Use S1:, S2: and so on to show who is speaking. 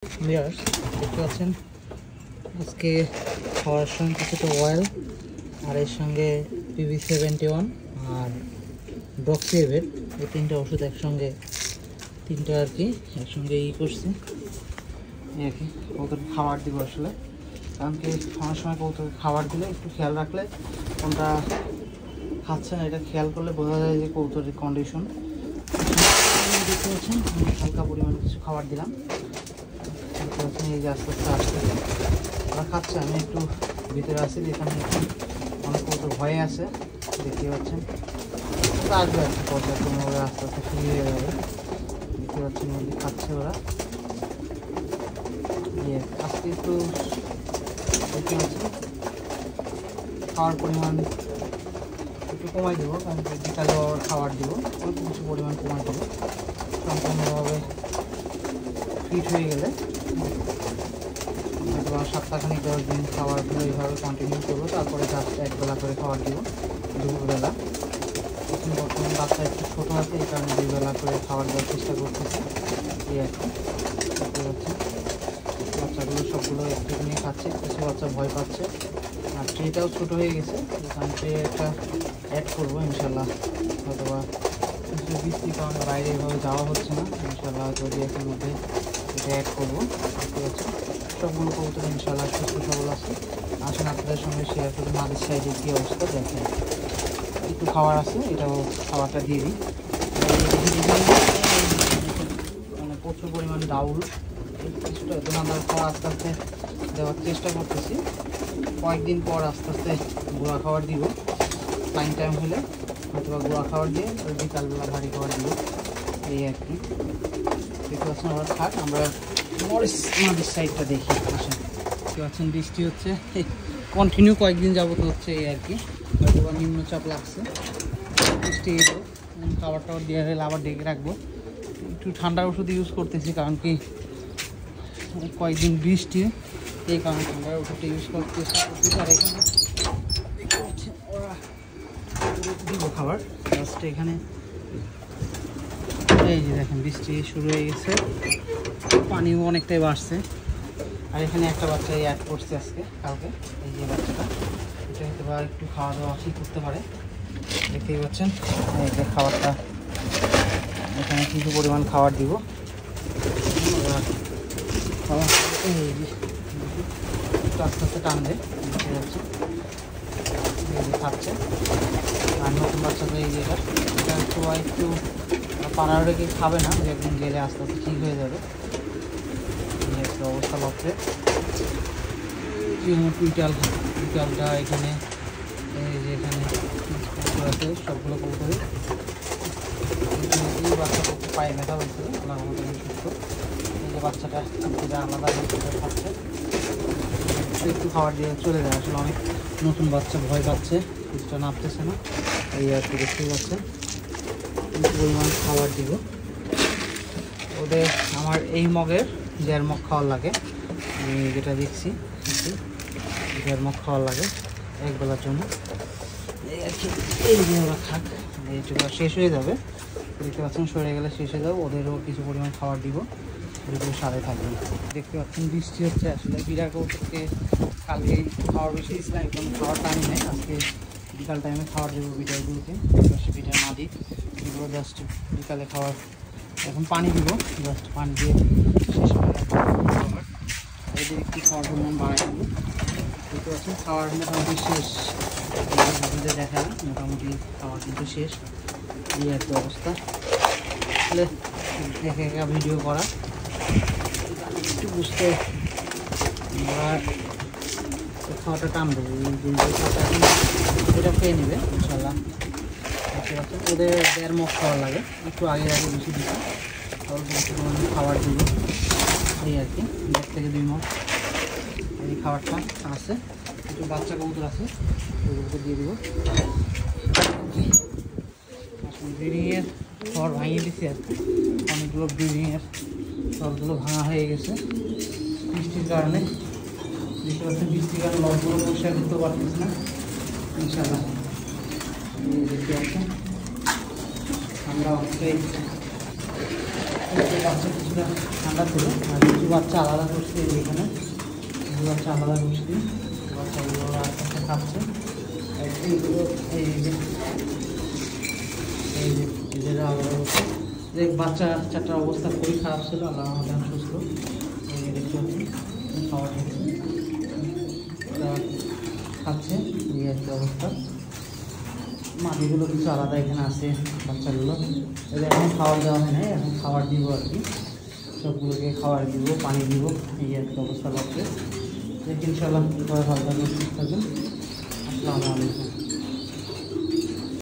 S1: Viewers দেখতে পাচ্ছেন আজকে খাওয়ার সঙ্গে কিছুটা অয়েল আর এর সঙ্গে PB71 আর ডক্সিএভেট এই তিনটা ওষুধ একসঙ্গে তিনটা আর কি একসঙ্গে করছি আর কি। কৌতুক খাবার দিব আসলে, কারণ কি খাওয়ার সময় কৌতুক খাবার দিলে একটু খেয়াল রাখলে কোনটা খাচ্ছে না এটা খেয়াল করলে বোঝা যায় যে কৌতুকের কন্ডিশন। দেখতে পাচ্ছেন হালকা পরিমাণে কিছু খাবার দিলাম, এই যে আস্তে আস্তে আসতেছে ওরা খাচ্ছে। আমি একটু ভিতরে আছি, যেখানে অনেক কৌতুক ভয়ে আছে দেখতে পাচ্ছেন। আসবে আর কি পর্যায়ক্রমে ওরা আস্তে আস্তে ফ্রি হয়ে যাবে। দেখতে পাচ্ছেন মধ্যে খাচ্ছে ওরা। আজকে একটু দেখতে পাচ্ছি খাওয়ার পরিমাণ একটু কমাই দেবো, কারণ বিকালে খাবার দেবো অল্প কিছু পরিমাণ কমাই দেবো। সম্পূর্ণভাবে ফিট হয়ে গেলে হয়তো সপ্তাহখানিক 10 দিন খাবারগুলো এইভাবে কন্টিনিউ করবো। তারপরে জাস্ট একবেলা করে খাবার দেবো দুপুরবেলা। এখন বর্তমানে বাচ্চা একটু ছোটো আছে, এই কারণে 2 বেলা করে খাবার দেওয়ার চেষ্টা করতেছি। এই আর কি দেখতে পাচ্ছি বাচ্চাগুলো সবগুলো একটুখানি খাচ্ছে, কিছু বাচ্চা ভয় পাচ্ছে। আর ট্রেটাও ছোটো হয়ে গেছে, কারণ ট্রে একটা অ্যাড করবো ইনশাল্লাহ। অথবা কিছু বৃষ্টির কারণে বাইরে এভাবে যাওয়া হচ্ছে না, ইনশাল্লাহ যদি এর মধ্যে এটা অ্যাড করবো। দেখতে পাচ্ছি সবগুলো কবুতর ইনশাল্লাহ সুস্থ সবল আছে। আসেন আপনাদের সঙ্গে শেয়ার করি মাঝের সাইডে কী অবস্থা দেখেন। একটু খাবার আছে, এটাও খাবারটা দিয়ে দিই। মানে প্রচুর পরিমাণ ডাউল কিছুটা দানাদার খাওয়া আস্তে আস্তে দেওয়ার চেষ্টা করতেছি। কয়েকদিন পর আস্তে আস্তে গুঁড়া খাবার দিব, টাইম হলে অথবা গুঁড়া খাবার দিয়ে বিকালবেলা ভারী খাবার দিব। এই আর কি দেখতে পাচ্ছেন আবার থাক। আমরা মাঝের সাইডটা দেখি। আসেন দেখতে পাচ্ছেন বৃষ্টি হচ্ছে কন্টিনিউ কয়েকদিন যাবত হচ্ছে। এই আর কি হয়তো বা নিম্নচাপ লাগছে, বৃষ্টি এলো। খাবার টাবার দেওয়া হলে আবার ডেকে রাখবো। একটু ঠান্ডার ওষুধ ইউজ করতেছি, কারণ কি কয়েকদিন বৃষ্টি, এই কারণে ঠান্ডার ওষুধটা ইউজ করতে চেষ্টা করতেছি। আর এখানে দেখতে পাচ্ছেন ওরা দিব খাবার জাস্ট এখানে। এই যে দেখেন বৃষ্টি শুরু হয়ে গেছে, পানিও অনেকটাই বাড়ছে। আর এখানে একটা বাচ্চা অ্যাড করছে আজকে কালকে। এই যে বাচ্চাটা, এটা হয়তো বা একটু খাওয়া দাওয়া ঠিক করতে পারে। দেখতেই পাচ্ছেন এই যে খাবারটা, এখানে কিছু পরিমাণ খাবার দিব। এই যে একটু আস্তে আস্তে টানবে, দেখতে যাচ্ছে এই যে খাচ্ছে। আর নতুন বাচ্চাদের এই যেটা এটা সবাই একটু পাড়ার রেখে খাবে না, যে একদিন গেলে আস্তে আস্তে ঠিক হয়ে যাবে। এই একটা অবস্থা লক্ষ্যে টুইটালটা এখানে এই যে এখানে আছে সবগুলো কৌতুক। এই বাচ্চা করতে পায়ে ব্যথা হয়েছিল, আমার মতো সুস্থ। এই যে বাচ্চাটা যেটা আলাদা খাচ্ছে, একটু খাবার দিয়ে চলে যায়। আসলে অনেক নতুন বাচ্চা ভয় পাচ্ছে, কিছুটা নামতেছে না। এই আর কি দেখতেই পাচ্ছেন কিছু পরিমাণ খাবার দিব ওদের। আমার এই মগের 1.5 মগ খাওয়ার লাগে, আমি যেটা দেখছি 1.5 মগ খাওয়ার লাগে একবেলার জন্য। এই আর কি এই যে ওরা খাক, এইটা শেষ হয়ে যাবে। দেখতে পাচ্ছেন সরে গেলে শেষ হয়ে যাবে, ওদেরও কিছু পরিমাণ খাবার দিব, ওদেরও সাথে থাকবে। দেখতে পাচ্ছেন বৃষ্টি হচ্ছে। আসলে বিড়াল কৌতুককে কালকে খাওয়ার বেশি দিয়েছিলাম, এখন খাওয়ার টাইম নেই। আজকে বিকাল টাইমে খাবার দেবো বিড়ালগুলোকে। পিঠা না দিই, এগুলো জাস্ট বিকালে খাওয়ার। এখন পানি দিব, জাস্ট পানি দিয়ে শেষ করে খাবার। এদের একটু খাওয়ার পরিমাণ বাড়াই দেবো। দেখতে পাচ্ছেন খাওয়ার মোটামুটি শেষ, দেখা যায় মোটামুটি খাওয়া কিন্তু শেষ। এই একটা অবস্থা। আসলে একা একা ভিডিও করা একটু বুঝতে খাওয়াটা টানবে। এটা খেয়ে নেবে ইনশাল্লাহ। দেখতে পাচ্ছেন ওদের 1.5 মগ খাওয়ার লাগে, একটু আগে বেশি দিচ্ছি, অল্প কিছু খাবার দিব। এই আর কি 1 থেকে 2 মগ এই খাবারটা আছে। একটু বাচ্চা কবুতর আছে, ওগুলোকে দিয়ে দেবো। ব্রিডিংয়ের ঘর ভাঙিয়ে দিচ্ছি আর কি, অনেকগুলো ব্রিডিংয়ের ঘরগুলো ভাঙা হয়ে গেছে বৃষ্টির কারণে। দেখতে পাচ্ছেন বৃষ্টির কারণে লকগুলো পরিষ্কার করতে পারতেছে না। ইনশাল্লাহ দেখতে পাচ্ছেন আমরা অনেকটাই বাচ্চা কিছুটা ঠান্ডা ছিল, আর কিছু বাচ্চা আলাদা করছি এখানে, কিছু বাচ্চা আলাদা করছি, বাচ্চাগুলো আস্তে আস্তে খাচ্ছে। এইগুলো এই যে এদের আলাদা করছে। যে বাচ্চাটার অবস্থা খুবই খারাপ ছিল, আল্লাহ আমাদের সুস্থ। এই দেখতে পাচ্ছি খাওয়া খাচ্ছে, খাচ্ছে, এই আর কি অবস্থা। মাটিগুলো কিছু আলাদা এখানে আছে বাচ্চাগুলো, এদের এখন খাবার দেওয়া হয় নাই, এখন খাবার দিব আর কি, সবগুলোকে খাবার দিব, পানি দিব, এই আর কি অবস্থা লাগছে। দেখি ইনশাআল্লাহ পরে ভালো থাকবেন, সুস্থ থাকবেন। আসসালামু আলাইকুম।